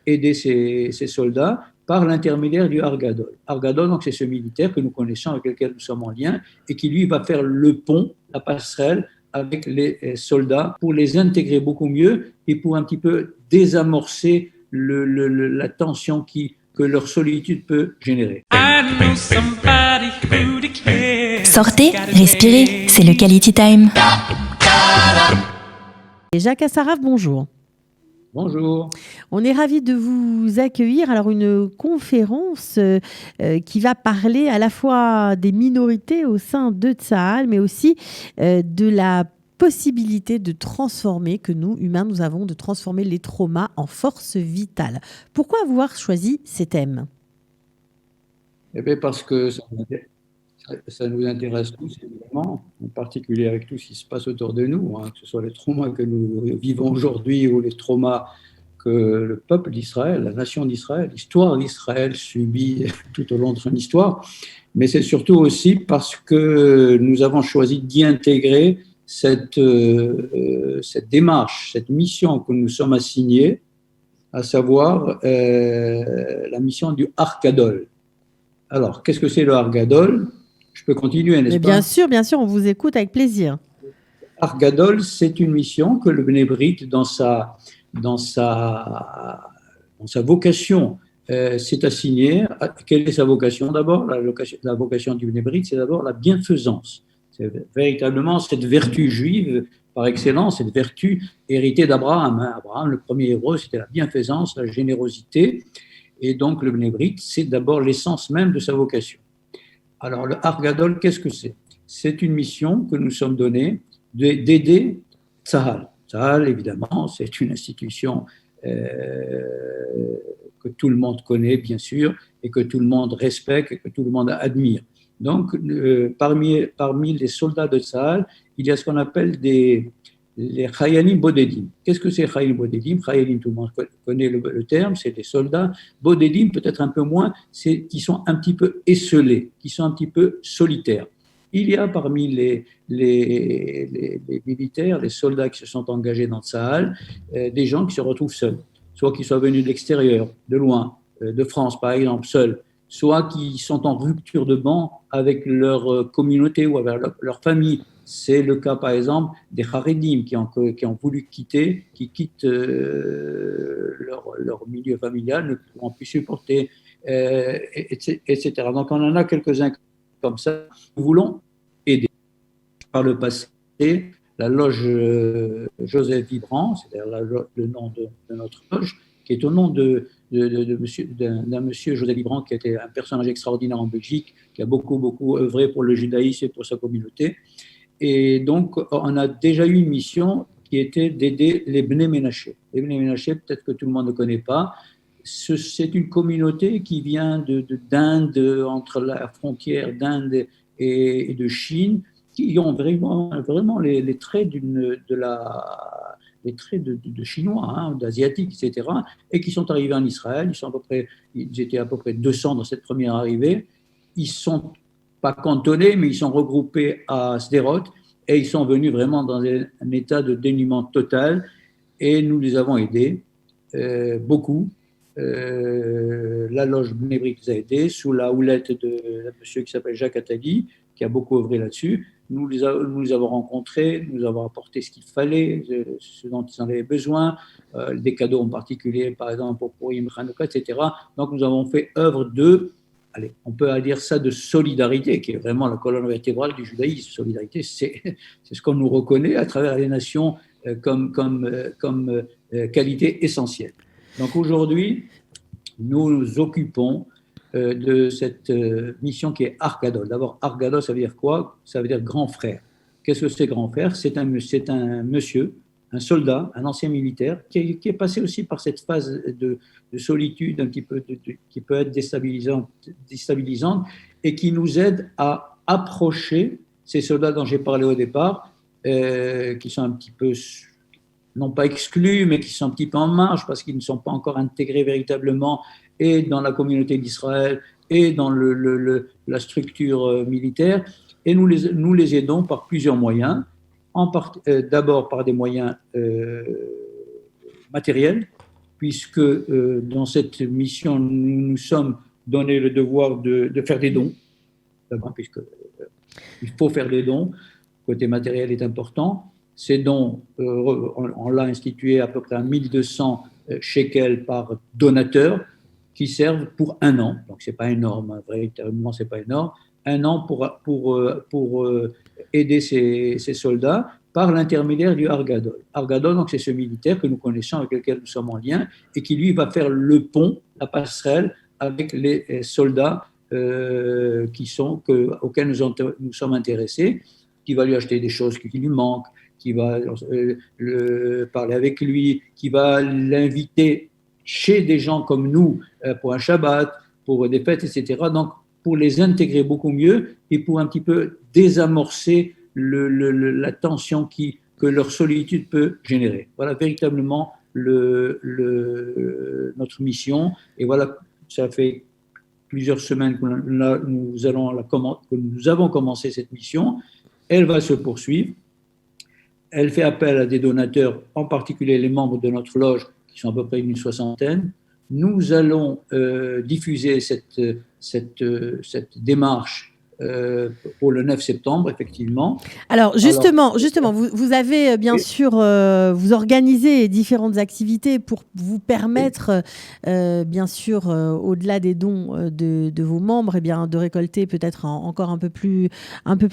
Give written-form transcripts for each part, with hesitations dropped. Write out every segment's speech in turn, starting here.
aider ces soldats par l'intermédiaire du Argadol. Argadol, donc, c'est ce militaire que nous connaissons, avec lequel nous sommes en lien, et qui, lui, va faire le pont, la passerelle avec les soldats pour les intégrer beaucoup mieux et pour un petit peu désamorcer la tension que leur solitude peut générer. Sortez, respirez, c'est le Quality Time. Jacques Assaraf, bonjour. Bonjour. On est ravis de vous accueillir. Alors, une conférence qui va parler à la fois des minorités au sein de Tsahal, mais aussi de la possibilité de transformer, que nous, humains, nous avons, de transformer les traumas en force vitale. Pourquoi avoir choisi ces thèmes ? Eh bien, parce que ça nous intéresse tous, évidemment, en particulier avec tout ce qui se passe autour de nous, que ce soit les traumas que nous vivons aujourd'hui ou les traumas que le peuple d'Israël, la nation d'Israël, l'histoire d'Israël subit tout au long de son histoire. Mais c'est surtout aussi parce que nous avons choisi d'y intégrer cette démarche, cette mission que nous sommes assignés, à savoir la mission du Argadol. Alors, qu'est-ce que c'est le Argadol ? Je peux continuer, n'est-ce pas ? Bien sûr, on vous écoute avec plaisir. Argadol, c'est une mission que le Bnei Brit, dans sa vocation, s'est assignée. Quelle est sa vocation d'abord ? La vocation du Bnei Brit, c'est d'abord la bienfaisance. C'est véritablement cette vertu juive par excellence, cette vertu héritée d'Abraham. Abraham, le premier hébreu, c'était la bienfaisance, la générosité. Et donc, le Bnei Brit, c'est d'abord l'essence même de sa vocation. Alors, le Argadol, qu'est-ce que c'est ? C'est une mission que nous sommes donnés d'aider Tsahal. Tsahal, évidemment, c'est une institution que tout le monde connaît, bien sûr, et que tout le monde respecte et que tout le monde admire. Donc, parmi les soldats de Tsahal, il y a ce qu'on appelle les Chayalim Bodedim. Qu'est-ce que c'est Chayalim Bodedim ? Chayalim, tout le monde connaît le terme, c'est des soldats. Bodedim, peut-être un peu moins, c'est qui sont un petit peu esselés, qui sont un petit peu solitaires. Il y a parmi les militaires, les soldats qui se sont engagés dans Tsahal, des gens qui se retrouvent seuls, soit qui soient venus de l'extérieur, de loin, de France par exemple, seuls, soit qui sont en rupture de banc avec leur communauté ou avec leur famille. C'est le cas, par exemple, des Haredim qui ont voulu qui quittent leur milieu familial, ne pouvant plus supporter, etc. Donc, on en a quelques-uns comme ça. Nous voulons aider. Par le passé, la loge Joseph Vibrant, c'est-à-dire le nom de notre loge, qui est au nom d'un monsieur Joseph Vibrant, qui était un personnage extraordinaire en Belgique, qui a beaucoup œuvré pour le judaïsme et pour sa communauté. Et donc, on a déjà eu une mission qui était d'aider les Bnei Menaché. Les Bnei Menaché, peut-être que tout le monde ne connaît pas, c'est une communauté qui vient d'Inde, entre la frontière d'Inde et de Chine, qui ont vraiment les traits les traits de Chinois, d'Asiatiques, etc., et qui sont arrivés en Israël. Ils étaient à peu près 200 dans cette première arrivée. Ils sont pas cantonnés, mais ils sont regroupés à Sderot et ils sont venus vraiment dans un état de dénuement total et nous les avons aidés beaucoup. La loge Bnei Brit les a aidés sous la houlette d'un monsieur qui s'appelle Jacques Attali, qui a beaucoup œuvré là-dessus. Nous les avons rencontrés, nous avons apporté ce qu'il fallait, ce dont ils en avaient besoin, des cadeaux en particulier, par exemple pour Purim, Hanouka, etc. Donc nous avons fait œuvre on peut dire ça de solidarité, qui est vraiment la colonne vertébrale du judaïsme. Solidarité, c'est ce qu'on nous reconnaît à travers les nations comme qualité essentielle. Donc aujourd'hui, nous nous occupons de cette mission qui est Argadol. D'abord, Argadol, ça veut dire quoi ? Ça veut dire grand frère. Qu'est-ce que c'est grand frère ? C'est un monsieur, un soldat, un ancien militaire, qui est passé aussi par cette phase de solitude un petit peu, qui peut être déstabilisante, et qui nous aide à approcher ces soldats dont j'ai parlé au départ, qui sont un petit peu, non pas exclus, mais qui sont un petit peu en marge, parce qu'ils ne sont pas encore intégrés véritablement et dans la communauté d'Israël et dans la structure militaire, et nous les aidons par plusieurs moyens. D'abord par des moyens matériels, puisque dans cette mission, nous nous sommes donné le devoir de faire des dons, d'abord, puisque il faut faire des dons, le côté matériel est important. Ces dons, on l'a institué à peu près à 1200 shekels par donateur, qui servent pour un an. Donc, ce n'est pas énorme, hein, véritablement, ce n'est pas énorme. Un an pour aider ces soldats par l'intermédiaire du Argadol. Argadol, donc, c'est ce militaire que nous connaissons, avec lequel nous sommes en lien, et qui, lui, va faire le pont, la passerelle, avec les soldats auxquels nous sommes intéressés, qui va lui acheter des choses qui lui manquent, qui va parler avec lui, qui va l'inviter chez des gens comme nous pour un Shabbat, pour des fêtes, etc. Donc, pour les intégrer beaucoup mieux et pour un petit peu désamorcer la tension que leur solitude peut générer. Voilà véritablement notre mission. Et voilà, ça fait plusieurs semaines que nous avons commencé cette mission. Elle va se poursuivre. Elle fait appel à des donateurs, en particulier les membres de notre loge, qui sont à peu près une soixantaine. Nous allons diffuser cette démarche pour le 9 septembre, effectivement. Alors, justement, vous avez bien sûr, vous organisez différentes activités pour vous permettre, bien sûr, au-delà des dons de vos membres, de récolter peut-être encore un peu plus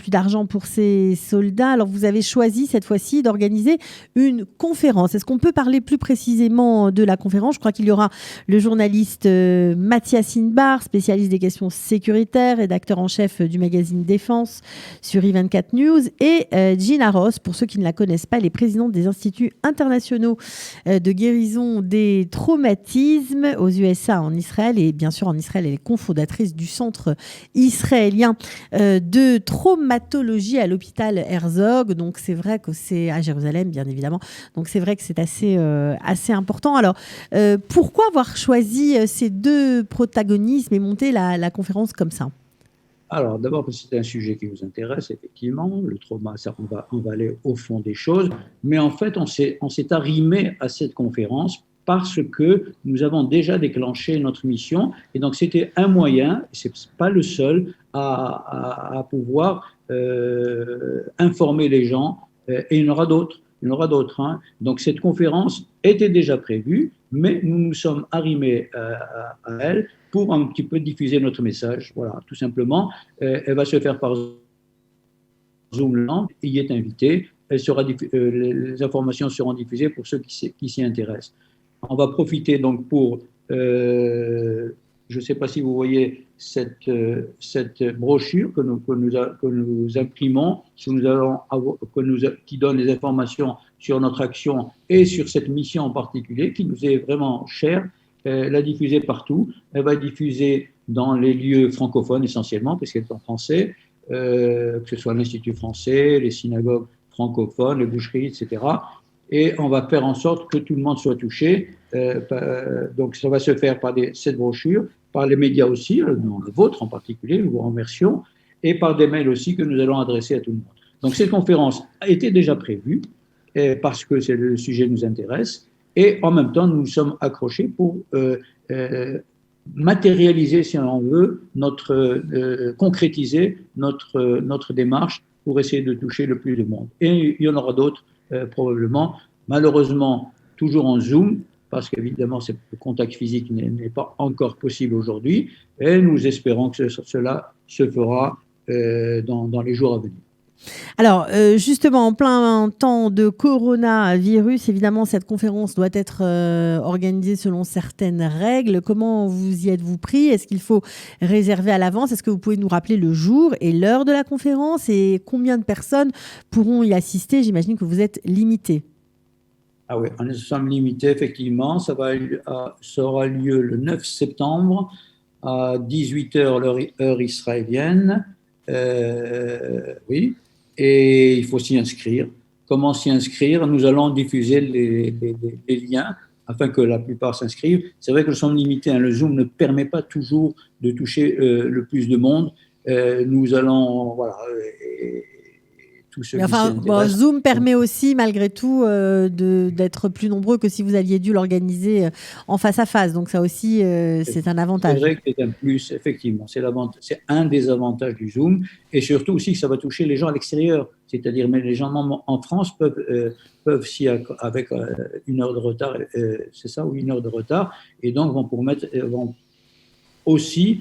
d'argent pour ces soldats. Alors, vous avez choisi cette fois-ci d'organiser une conférence. Est-ce qu'on peut parler plus précisément de la conférence ? Je crois qu'il y aura le journaliste Mathias Inbar, spécialiste des questions sécuritaires, rédacteur en chef du magazine Défense sur I24 News, et Gina Ross, pour ceux qui ne la connaissent pas, elle est présidente des Instituts internationaux de guérison des traumatismes aux USA, en Israël, et bien sûr en Israël, elle est cofondatrice du centre israélien de traumatologie à l'hôpital Herzog. Donc c'est vrai que c'est à Jérusalem, bien évidemment. Donc c'est vrai que c'est assez important. Alors pourquoi avoir choisi ces deux protagonismes et monter la conférence comme ça ? Alors, d'abord, parce que c'est un sujet qui vous intéresse, effectivement, le trauma, ça, on va aller au fond des choses, mais en fait, on s'est arrimé à cette conférence parce que nous avons déjà déclenché notre mission, et donc c'était un moyen, c'est pas le seul, à pouvoir informer les gens, et il y en aura d'autres. Hein. Donc cette conférence était déjà prévue, mais nous nous sommes arrimés à elle pour un petit peu diffuser notre message. Voilà, tout simplement. Elle va se faire par Zoom, il y est invité. Les informations seront diffusées pour ceux qui s'y intéressent. On va profiter donc pour, je ne sais pas si vous voyez cette brochure que nous imprimons, qui donne les informations sur notre action et sur cette mission en particulier, qui nous est vraiment chère. La diffuser partout. Elle va être diffusée dans les lieux francophones essentiellement, puisqu'elle est en français, que ce soit l'Institut français, les synagogues francophones, les boucheries, etc. Et on va faire en sorte que tout le monde soit touché. Donc ça va se faire par cette brochure, par les médias aussi, le vôtre en particulier, nous vous remercions, et par des mails aussi que nous allons adresser à tout le monde. Donc cette conférence a été déjà prévue, parce que le sujet nous intéresse. Et en même temps, nous nous sommes accrochés pour matérialiser, si on veut, concrétiser notre démarche pour essayer de toucher le plus de monde. Et il y en aura d'autres, probablement, malheureusement, toujours en Zoom, parce qu'évidemment, le contact physique n'est pas encore possible aujourd'hui, et nous espérons que cela se fera dans les jours à venir. Alors, justement, en plein temps de coronavirus, évidemment, cette conférence doit être organisée selon certaines règles. Comment vous y êtes-vous pris ? Est-ce qu'il faut réserver à l'avance ? Est-ce que vous pouvez nous rappeler le jour et l'heure de la conférence et combien de personnes pourront y assister ? J'imagine que vous êtes limité. Ah oui, nous sommes limités, effectivement. Ça aura lieu le 9 septembre à 18h, heure israélienne. Oui. Et il faut s'y inscrire. Comment s'y inscrire ? Nous allons diffuser les liens afin que la plupart s'inscrivent. C'est vrai que nous sommes limités. Le Zoom ne permet pas toujours de toucher le plus de monde. Nous allons tous ceux Mais qui s'y enfin, intéressent. Zoom permet aussi, malgré tout, d'être plus nombreux que si vous aviez dû l'organiser en face à face. Donc ça aussi, c'est un C'est avantage. vrai que c'est un plus, effectivement. C'est un des avantages du Zoom. Et surtout aussi que ça va toucher les gens à l'extérieur. C'est-à-dire, mais les gens en France peuvent avec une heure de retard, c'est ça, ou une heure de retard, et donc vont aussi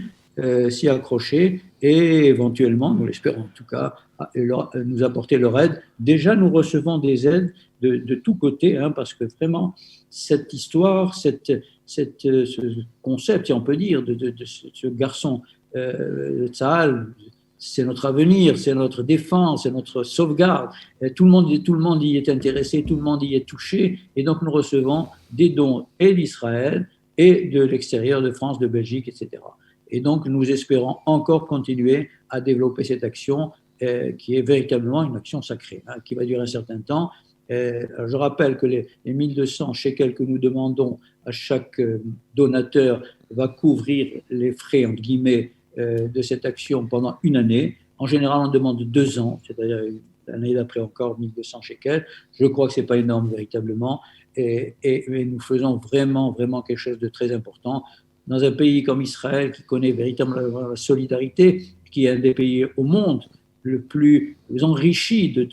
s'y accrocher et éventuellement, nous l'espérons en tout cas, nous apporter leur aide. Déjà, nous recevons des aides de tous côtés, parce que vraiment, cette histoire, ce concept, si on peut dire, de ce garçon, Tsahal, c'est notre avenir, c'est notre défense, c'est notre sauvegarde. Tout le monde y est intéressé, tout le monde y est touché, et donc nous recevons des dons et d'Israël et de l'extérieur, de France, de Belgique, etc. Et donc nous espérons encore continuer à développer cette action qui est véritablement une action sacrée, qui va durer un certain temps. Je rappelle que les 1200 shekels que nous demandons à chaque donateur va couvrir les frais, entre guillemets, de cette action pendant une année. En général, on demande 2 ans, c'est-à-dire l'année d'après encore 1200 shekels. Je crois que ce n'est pas énorme véritablement. Et nous faisons vraiment, vraiment quelque chose de très important. Dans un pays comme Israël, qui connaît véritablement la solidarité, qui est un des pays au monde le plus enrichi du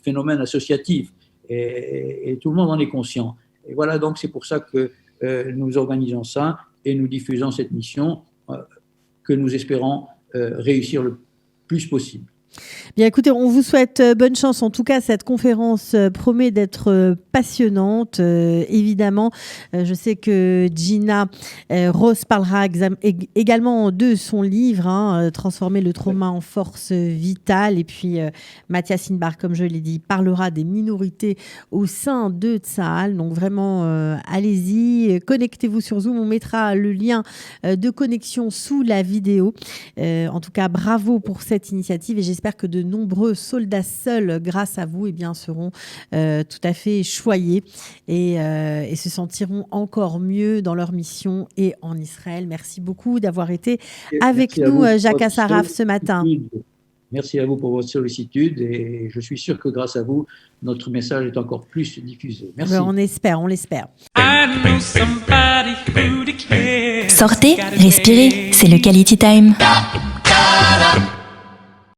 phénomène associatif, et tout le monde en est conscient. Et voilà, donc c'est pour ça que nous organisons ça et nous diffusons cette mission que nous espérons réussir le plus possible. Bien, écoutez, on vous souhaite bonne chance. En tout cas, cette conférence promet d'être passionnante. Évidemment, je sais que Gina Ross parlera également de son livre, Transformer le trauma en force vitale. Et puis, Mathias Inbar, comme je l'ai dit, parlera des minorités au sein de Tsahal. Donc, vraiment, allez-y, connectez-vous sur Zoom. On mettra le lien de connexion sous la vidéo. En tout cas, bravo pour cette initiative et j'espère que de nombreux soldats seuls, grâce à vous, seront tout à fait choyés et se sentiront encore mieux dans leur mission et en Israël. Merci beaucoup d'avoir été avec nous, Jacques Assaraf, ce matin. Merci à vous pour votre sollicitude et je suis sûr que grâce à vous, notre message est encore plus diffusé. Merci. On l'espère. Sortez, respirez, c'est le Quality Time.